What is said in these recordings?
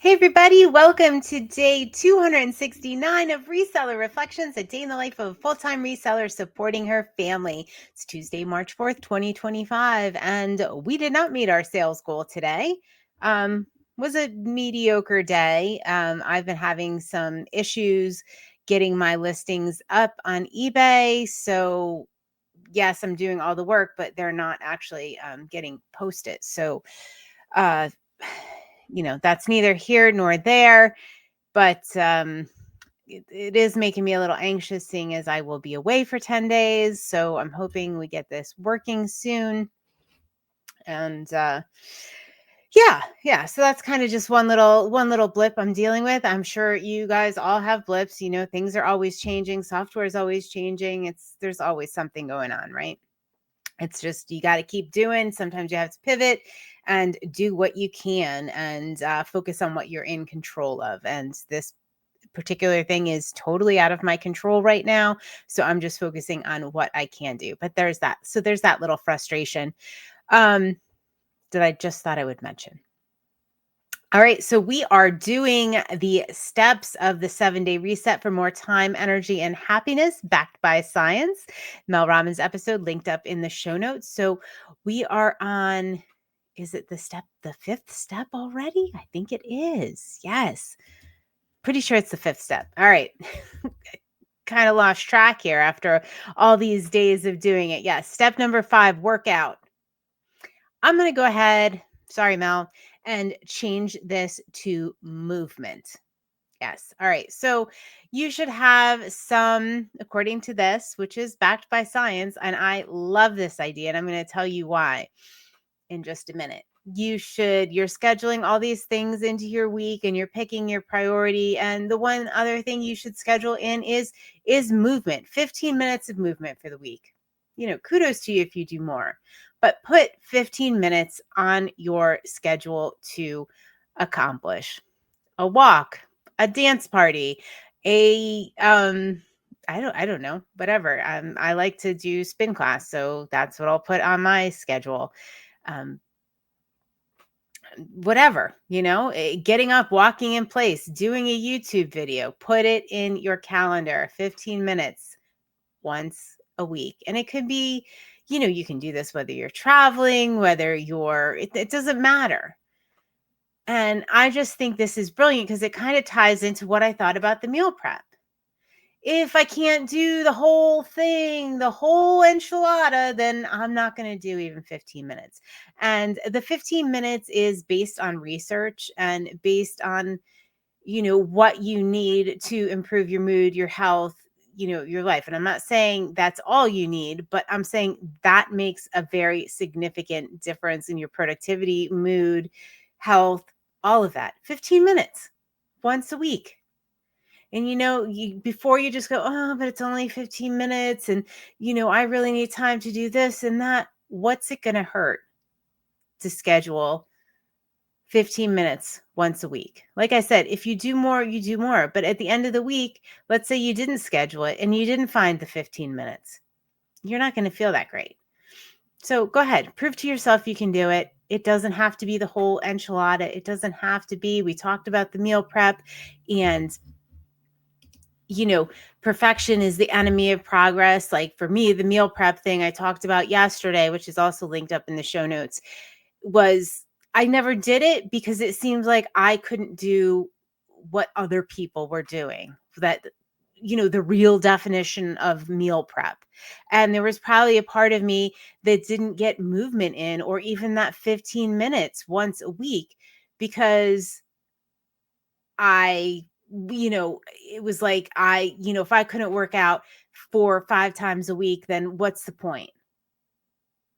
Hey everybody, welcome to day 269 of Reseller Reflections, a day in the life of a full-time reseller supporting her family. It's Tuesday, March 4th, 2025, and we did not meet our sales goal today. Was a mediocre day. I've been having some issues getting my listings up on eBay, so yes, I'm doing all the work, but they're not actually getting posted. So, uh, that's neither here nor there, but it is making me a little anxious seeing as I will be away for 10 days. So I'm hoping we get this working soon. And yeah. So that's kind of just one little blip I'm dealing with. I'm sure you guys all have blips. Things are always changing. Software is always changing. There's always something going on, right? It's just you got to keep doing. Sometimes you have to pivot and do what you can and focus on what you're in control of. And this particular thing is totally out of my control right now. So I'm just focusing on what I can do. But there's that. So there's that little frustration that I just thought I would mention. All right, so we are doing the steps of the 7-day reset for more time, energy, and happiness backed by science. Mel Robbins episode linked up in the show notes. So we are on, is it the fifth step already? I think it is. Yes. Pretty sure it's the fifth step. All right. Kind of lost track here after all these days of doing it. Yes. Step number 5, workout. I'm going to go ahead. Sorry, Mel. And change this to movement. Yes. All right. So you should have some, according to this, which is backed by science. And I love this idea. And I'm going to tell you why in just a minute. You're scheduling all these things into your week and you're picking your priority. And the one other thing you should schedule in is movement, 15 minutes of movement for the week. Kudos to you if you do more, but put 15 minutes on your schedule to accomplish a walk, a dance party, I don't know, whatever. I like to do spin class, so that's what I'll put on my schedule. Um, whatever, getting up, walking in place, doing a YouTube video, put it in your calendar, 15 minutes once a week. And it could be, you can do this whether you're traveling, whether it doesn't matter. And I just think this is brilliant because it kind of ties into what I thought about the meal prep. If I can't do the whole thing, the whole enchilada, then I'm not going to do even 15 minutes. And the 15 minutes is based on research and based on, what you need to improve your mood, your health, your life. And I'm not saying that's all you need, but I'm saying that makes a very significant difference in your productivity, mood, health, all of that. 15 minutes once a week. And before you just go, oh, but it's only 15 minutes. And, I really need time to do this and that. What's it going to hurt to schedule 15 minutes once a week? Like I said, if you do more, you do more. But at the end of the week, let's say you didn't schedule it and you didn't find the 15 minutes. You're not going to feel that great. So go ahead, prove to yourself you can do it. It doesn't have to be the whole enchilada. It doesn't have to be, we talked about the meal prep and perfection is the enemy of progress. Like for me, the meal prep thing I talked about yesterday, which is also linked up in the show notes, was I never did it because it seems like I couldn't do what other people were doing. That, the real definition of meal prep. And there was probably a part of me that didn't get movement in, or even that 15 minutes once a week, because it was like if I couldn't work out 4 or 5 times a week, then what's the point?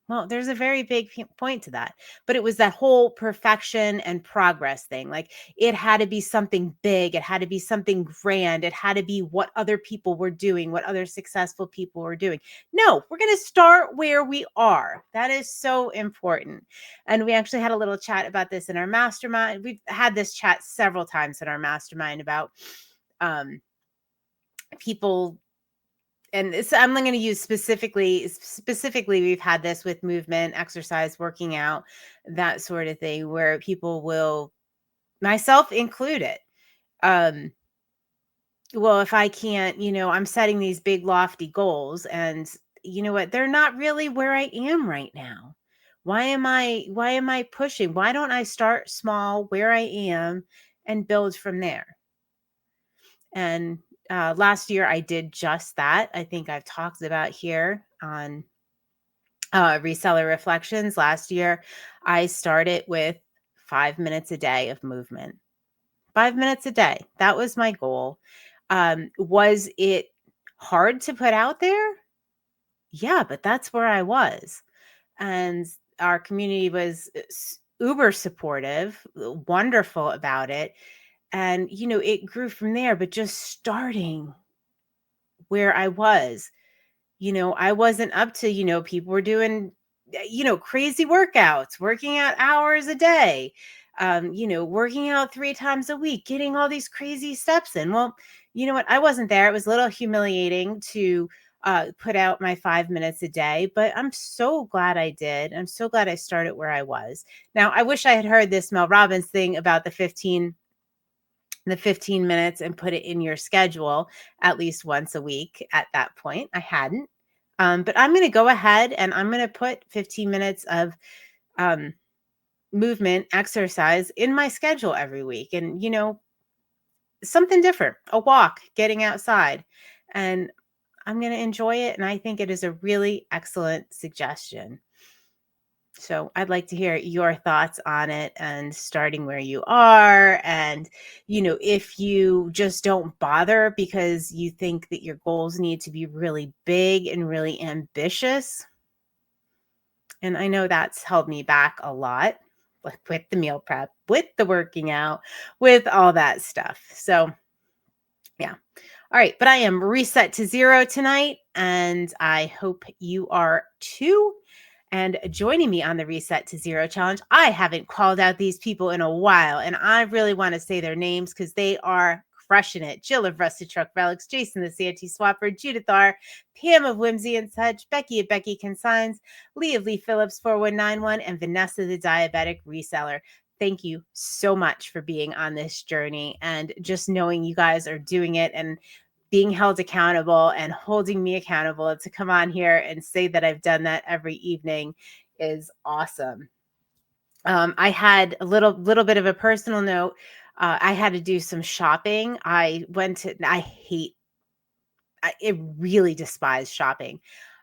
Well, there's a very big point to that. But it was that whole perfection and progress thing. Like it had to be something big. It had to be something grand. It had to be what other people were doing, what other successful people were doing. No, we're going to start where we are. That is so important. And we actually had a little chat about this in our mastermind. We've had this chat several times in our mastermind about people. And I'm going to use specifically, we've had this with movement, exercise, working out, that sort of thing, where people will myself included. Well, if I can't, I'm setting these big lofty goals, and you know what? They're not really where I am right now. Why am I pushing? Why don't I start small where I am and build from there? And last year I did just that. I think I've talked about here on Reseller Reflections. Last year I started with 5 minutes a day of movement. 5 minutes a day. That was my goal. Was it hard to put out there? Yeah, but that's where I was. And our community was uber supportive, wonderful about it. And, it grew from there, but just starting where I was. I wasn't up to, people were doing, crazy workouts, working out hours a day, working out 3 times a week, getting all these crazy steps in. Well, you know what? I wasn't there. It was a little humiliating to put out my 5 minutes a day, but I'm so glad I did. I'm so glad I started where I was. Now, I wish I had heard this Mel Robbins thing about the 15 minutes and put it in your schedule at least once a week at that point. I hadn't. But I'm going to go ahead and I'm going to put 15 minutes of um, movement exercise in my schedule every week. And, something different, a walk, getting outside. And I'm going to enjoy it. And I think it is a really excellent suggestion. So I'd like to hear your thoughts on it, and starting where you are. And, if you just don't bother because you think that your goals need to be really big and really ambitious. And I know that's held me back a lot, like with the meal prep, with the working out, with all that stuff. So, yeah. All right. But I am reset to zero tonight, and I hope you are too. And joining me on the Reset to Zero challenge, I haven't called out these people in a while, and I really want to say their names because they are crushing it. Jill of Rusted Truck Relics, Jason the Santee Swapper, Judith R, Pam of Whimsy and Such, Becky of Becky Consigns, Lee of Lee Phillips 4191, and Vanessa the Diabetic Reseller. Thank you so much for being on this journey, and just knowing you guys are doing it and being held accountable and holding me accountable to come on here and say that I've done that every evening is awesome. I had a little bit of a personal note. I had to do some shopping. I really despise shopping.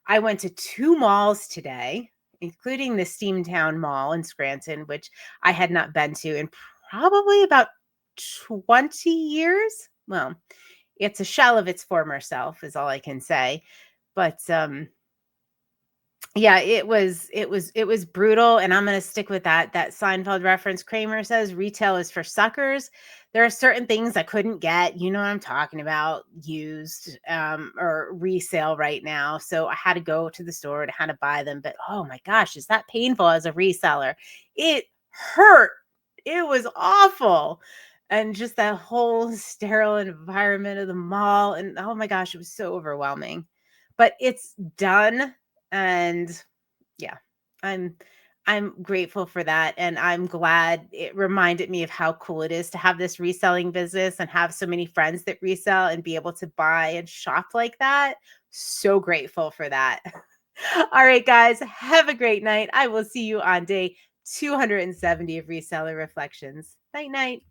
I went to 2 malls today, including the Steamtown Mall in Scranton, which I had not been to in probably about 20 years. Well, it's a shell of its former self is all I can say. But yeah, it was brutal, and I'm going to stick with that Seinfeld reference. Kramer says retail is for suckers. There are certain things I couldn't get, you know what I'm talking about, used or resale right now. So I had to go to the store and had to buy them. But oh my gosh, is that painful as a reseller? It hurt. It was awful. And just that whole sterile environment of the mall. And oh my gosh, it was so overwhelming. But it's done. And yeah, I'm I'm grateful for that, and I'm glad it reminded me of how cool it is to have this reselling business and have so many friends that resell and be able to buy and shop like that. So grateful for that. All right, guys, have a great night. I will see you on day 270 of Reseller Reflections. Night night.